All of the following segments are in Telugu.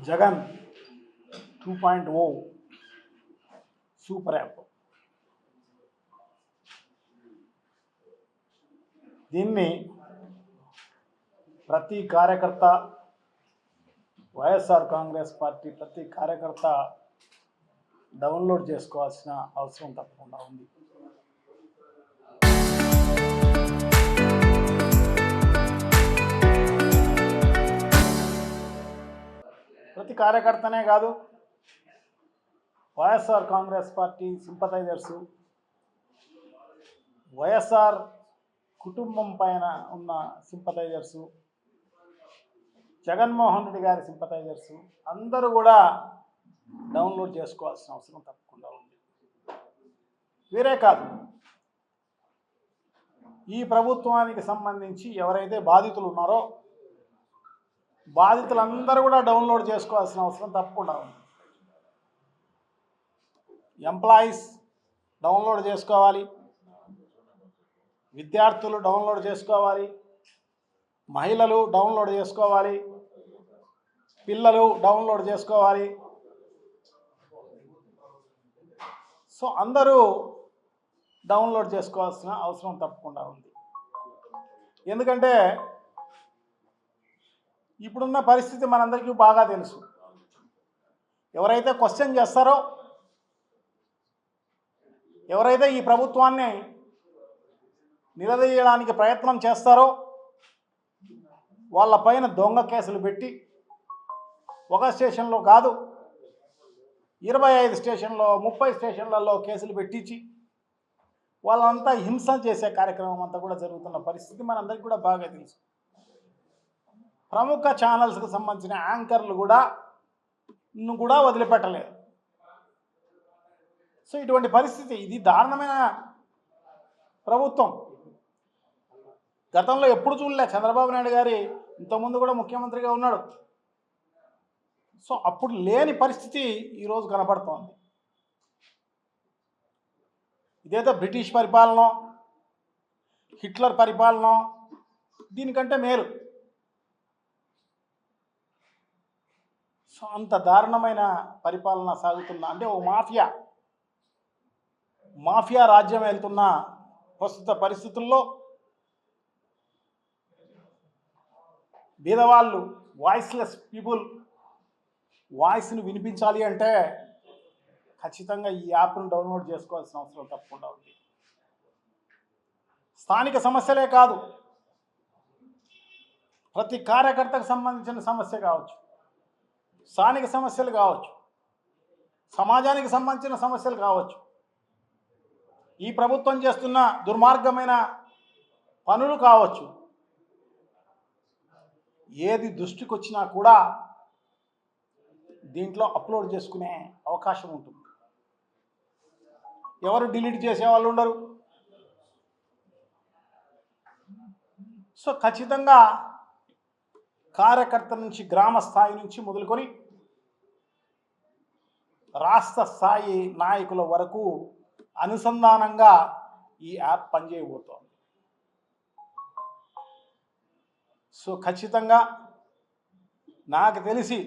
Jagan 2.0 super app. దీన్ని ప్రతి కార్యకర్త, వైఎస్ఆర్ కాంగ్రెస్ పార్టీ ప్రతి కార్యకర్త డౌన్లోడ్ చేసుకోవాల్సిన అవసరం తప్పకుండా ఉంది. ప్రతి కార్యకర్తనే కాదు, వైఎస్ఆర్ కాంగ్రెస్ పార్టీ సింపథైజర్సు, వైఎస్ఆర్ కుటుంబం పైన ఉన్న సింపథైజర్సు, జగన్మోహన్ రెడ్డి గారి సింపథైజర్సు అందరూ కూడా డౌన్లోడ్ చేసుకోవాల్సిన అవసరం తప్పకుండా ఉంది. వీరే కాదు, ఈ ప్రభుత్వానికి సంబంధించి ఎవరైతే బాధితులు ఉన్నారో బాధితులందరూ కూడా డౌన్లోడ్ చేసుకోవాల్సిన అవసరం తప్పకుండా ఉంది. ఎంప్లాయీస్ డౌన్లోడ్ చేసుకోవాలి, విద్యార్థులు డౌన్లోడ్ చేసుకోవాలి, మహిళలు డౌన్లోడ్ చేసుకోవాలి, పిల్లలు డౌన్లోడ్ చేసుకోవాలి. సో అందరూ డౌన్లోడ్ చేసుకోవాల్సిన అవసరం తప్పకుండా ఉంది. ఎందుకంటే ఇప్పుడున్న పరిస్థితి మనందరికీ బాగా తెలుసు. ఎవరైతే క్వశ్చన్ చేస్తారో, ఎవరైతే ఈ ప్రభుత్వాన్ని నిలదీయడానికి ప్రయత్నం చేస్తారో వాళ్ళపైన దొంగ కేసులు పెట్టి ఒక స్టేషన్లో కాదు 25 స్టేషన్లో 30 స్టేషన్లలో కేసులు పెట్టించి వాళ్ళంతా హింస చేసే కార్యక్రమం అంతా కూడా జరుగుతున్న పరిస్థితి మనందరికీ కూడా బాగా తెలుసు. ప్రముఖ ఛానల్స్కి సంబంధించిన యాంకర్లు కూడా వదిలిపెట్టలేదు. సో ఇటువంటి పరిస్థితి, ఇది దారుణమైన ప్రభుత్వం. గతంలో ఎప్పుడు చూడలే. చంద్రబాబు నాయుడు గారి ఇంతకుముందు కూడా ముఖ్యమంత్రిగా ఉన్నాడు. సో అప్పుడు లేని పరిస్థితి ఈరోజు కనపడుతోంది. ఇదేదో బ్రిటిష్ పరిపాలన, హిట్లర్ పరిపాలన దీనికంటే మేలు. సో అంత దారుణమైన పరిపాలన సాగుతున్న, అంటే ఓ మాఫియా రాజ్యం వెళ్తున్న ప్రస్తుత పరిస్థితుల్లో బీదవాళ్ళు, వాయిస్లెస్ పీపుల్ వాయిస్ని వినిపించాలి అంటే ఖచ్చితంగా ఈ యాప్ను డౌన్లోడ్ చేసుకోవాల్సిన అవసరం తప్పకుండా ఉంది. స్థానిక సమస్యలే కాదు, ప్రతి కార్యకర్తకు సంబంధించిన సమస్య కావచ్చు, స్థానిక సమస్యలు కావచ్చు, సమాజానికి సంబంధించిన సమస్యలు కావచ్చు, ఈ ప్రభుత్వం చేస్తున్న దుర్మార్గమైన పనులు కావచ్చు, ఏది దృష్టికి వచ్చినా కూడా దీంట్లో అప్లోడ్ చేసుకునే అవకాశం ఉంటుంది. ఎవరు డిలీట్ చేసేవాళ్ళు ఉండరు. సో ఖచ్చితంగా కార్యకర్త నుంచి, గ్రామ స్థాయి నుంచి మొదలుకొని రాష్ట్ర స్థాయి నాయకుల వరకు అనుసంధానంగా ఈ యాప్ పనిచేయబోతోంది. సో ఖచ్చితంగా నాకు తెలిసి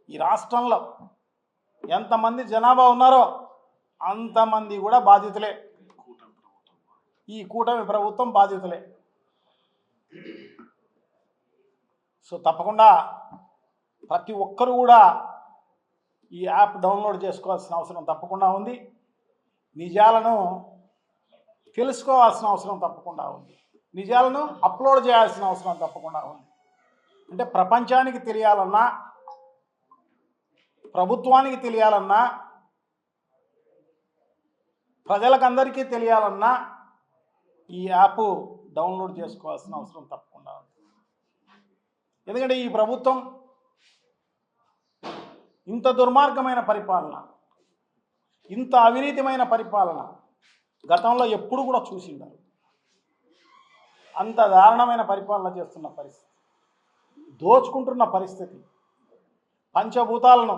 ఈ రాష్ట్రంలో ఎంతమంది జనాభా ఉన్నారో అంతమంది కూడా బాధితులే. ఈ కూటమి ప్రభుత్వం బాధితులే. సో తప్పకుండా ప్రతి ఒక్కరు కూడా ఈ యాప్ డౌన్లోడ్ చేసుకోవాల్సిన అవసరం తప్పకుండా ఉంది. నిజాలను తెలుసుకోవాల్సిన అవసరం తప్పకుండా ఉంది. నిజాలను అప్లోడ్ చేయాల్సిన అవసరం తప్పకుండా ఉంది. అంటే ప్రపంచానికి తెలియాలన్నా, ప్రభుత్వానికి తెలియాలన్నా, ప్రజలకందరికీ తెలియాలన్నా ఈ యాప్ డౌన్లోడ్ చేసుకోవాల్సిన అవసరం తప్పకుండా ఉంది. ఎందుకంటే ఈ ప్రభుత్వం ఇంత దుర్మార్గమైన పరిపాలన, ఇంత అవినీతిమైన పరిపాలన గతంలో ఎప్పుడు కూడా చూసిండారు. అంత దారుణమైన పరిపాలన చేస్తున్న పరిస్థితి, దోచుకుంటున్న పరిస్థితి, పంచభూతాలను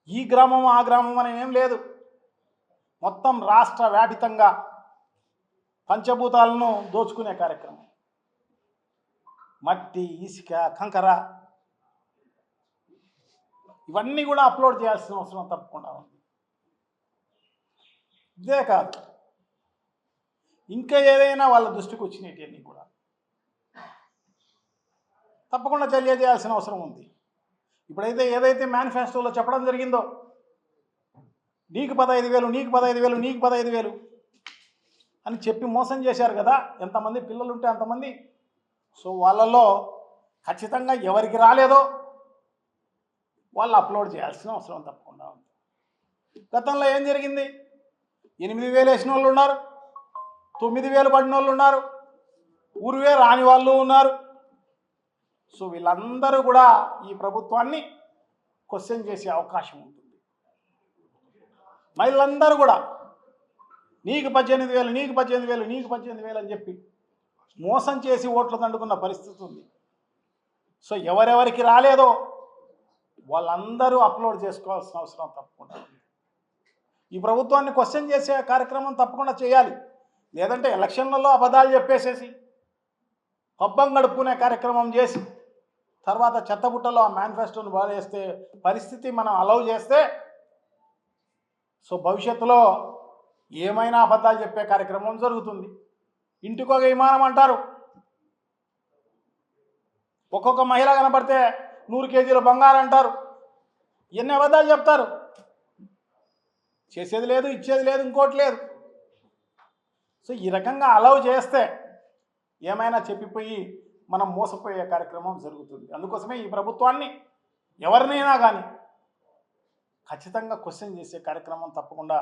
ఈ గ్రామం ఆ గ్రామం అని ఏం లేదు, మొత్తం రాష్ట్ర వ్యాపితంగా పంచభూతాలను దోచుకునే కార్యక్రమం. మట్టి, ఇసుక, కంకర ఇవన్నీ కూడా అప్లోడ్ చేయాల్సిన అవసరం తప్పకుండా ఉంది. ఇదే కాదు, ఇంకా ఏదైనా వాళ్ళ దృష్టికి వచ్చినవి కూడా తప్పకుండా తెలియజేయాల్సిన అవసరం ఉంది. ఇప్పుడైతే ఏదైతే మేనిఫెస్టోలో చెప్పడం జరిగిందో నీకు 15,000, నీకు 15,000, నీకు 15,000 అని చెప్పి మోసం చేశారు కదా, ఎంతమంది పిల్లలు ఉంటే అంతమంది. సో వాళ్ళల్లో ఖచ్చితంగా ఎవరికి రాలేదో వాళ్ళు అప్లోడ్ చేయాల్సిన అవసరం తప్పకుండా ఉంది. గతంలో ఏం జరిగింది? 8,000 వేసిన వాళ్ళు ఉన్నారు, 9,000 పడిన వాళ్ళు ఉన్నారు, ఊరివే రాని వాళ్ళు ఉన్నారు. సో వీళ్ళందరూ కూడా ఈ ప్రభుత్వాన్ని క్వశ్చన్ చేసే అవకాశం ఉంటుంది. మహిళలందరూ కూడా నీకు 18,000, నీకు 18,000, నీకు 18,000 అని చెప్పి మోసం చేసి ఓట్లు దండుకున్న పరిస్థితి ఉంది. సో ఎవరెవరికి రాలేదో వాళ్ళందరూ అప్లోడ్ చేసుకోవాల్సిన అవసరం తప్పకుండా ఉంది. ఈ ప్రభుత్వాన్ని క్వశ్చన్ చేసే కార్యక్రమం తప్పకుండా చేయాలి. లేదంటే ఎలక్షన్లలో అబద్ధాలు చెప్పేసేసి పబ్బం గడుపుకునే కార్యక్రమం చేసి తర్వాత చెత్తబుట్టలో ఆ మేనిఫెస్టోను బాధేస్తే పరిస్థితి మనం అలౌ చేస్తే సో భవిష్యత్తులో ఏమైనా అబద్ధాలు చెప్పే కార్యక్రమం జరుగుతుంది. ఇంటికొక విమానం అంటారు, ఒక్కొక్క మహిళ కనపడితే 100 కేజీల బంగారం అంటారు. ఎన్ని అబద్ధాలు చెప్తారు? చేసేది లేదు, ఇచ్చేది లేదు, ఇంకోటి లేదు. సో ఈ రకంగా అలౌ చేస్తే ఏమైనా చెప్పిపోయి మనం మోసపోయే కార్యక్రమం జరుగుతుంది. అందుకోసమే ఈ ప్రభుత్వాన్ని ఎవరినైనా కానీ ఖచ్చితంగా క్వశ్చన్ చేసే కార్యక్రమం తప్పకుండా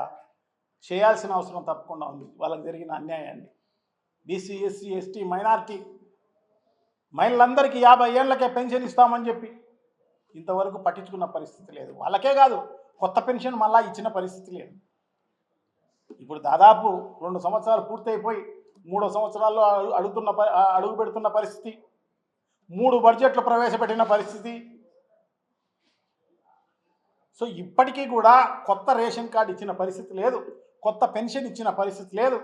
చేయాల్సిన అవసరం తప్పకుండా ఉంది. వాళ్ళకి జరిగిన అన్యాయాన్ని బీసీ, ఎస్సీ, ఎస్టీ, మైనారిటీ మహిళలందరికీ 50 ఏళ్లకే పెన్షన్ ఇస్తామని చెప్పి ఇంతవరకు పట్టించుకున్న పరిస్థితి లేదు. వాళ్ళకే కాదు, కొత్త పెన్షన్ మళ్ళా ఇచ్చిన పరిస్థితి లేదు. ఇప్పుడు దాదాపు 2 సంవత్సరాలు పూర్తయిపోయి 3వ సంవత్సరాల్లో అడుగు పెడుతున్న పరిస్థితి, 3 బడ్జెట్లు ప్రవేశపెట్టిన పరిస్థితి. సో ఇప్పటికీ కూడా కొత్త రేషన్ కార్డు ఇచ్చిన పరిస్థితి లేదు, కొత్త పెన్షన్ ఇచ్చిన పరిస్థితి లేదు.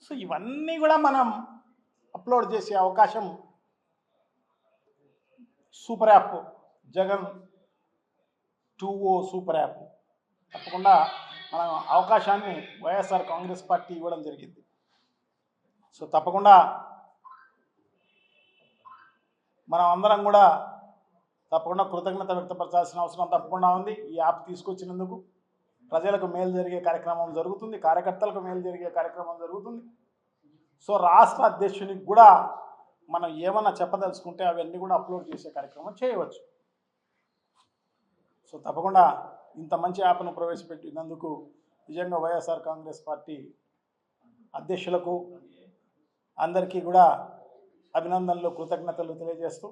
సో ఇవన్నీ కూడా మనం అప్లోడ్ చేసే అవకాశం super app, Jagan 2.0 super app తప్పకుండా మనం అవకాశాన్ని వైఎస్ఆర్ కాంగ్రెస్ పార్టీ ఇవ్వడం జరిగింది. సో తప్పకుండా మనం అందరం కూడా తప్పకుండా కృతజ్ఞత వ్యక్తపరచాల్సిన అవసరం తప్పకుండా ఉంది. ఈ యాప్ తీసుకొచ్చినందుకు ప్రజలకు మేలు జరిగే కార్యక్రమం జరుగుతుంది, కార్యకర్తలకు మేలు జరిగే కార్యక్రమం జరుగుతుంది. సో రాష్ట్ర అధ్యక్షునికి కూడా మనం ఏమన్నా చెప్పదలుచుకుంటే అవన్నీ కూడా అప్లోడ్ చేసే కార్యక్రమం చేయవచ్చు. సో తప్పకుండా ఇంత మంచి యాప్ను ప్రవేశపెట్టినందుకు నిజంగా వైఎస్ఆర్ కాంగ్రెస్ పార్టీ అధ్యక్షులకు అందరికీ కూడా అభినందనలు, కృతజ్ఞతలు తెలియజేస్తూ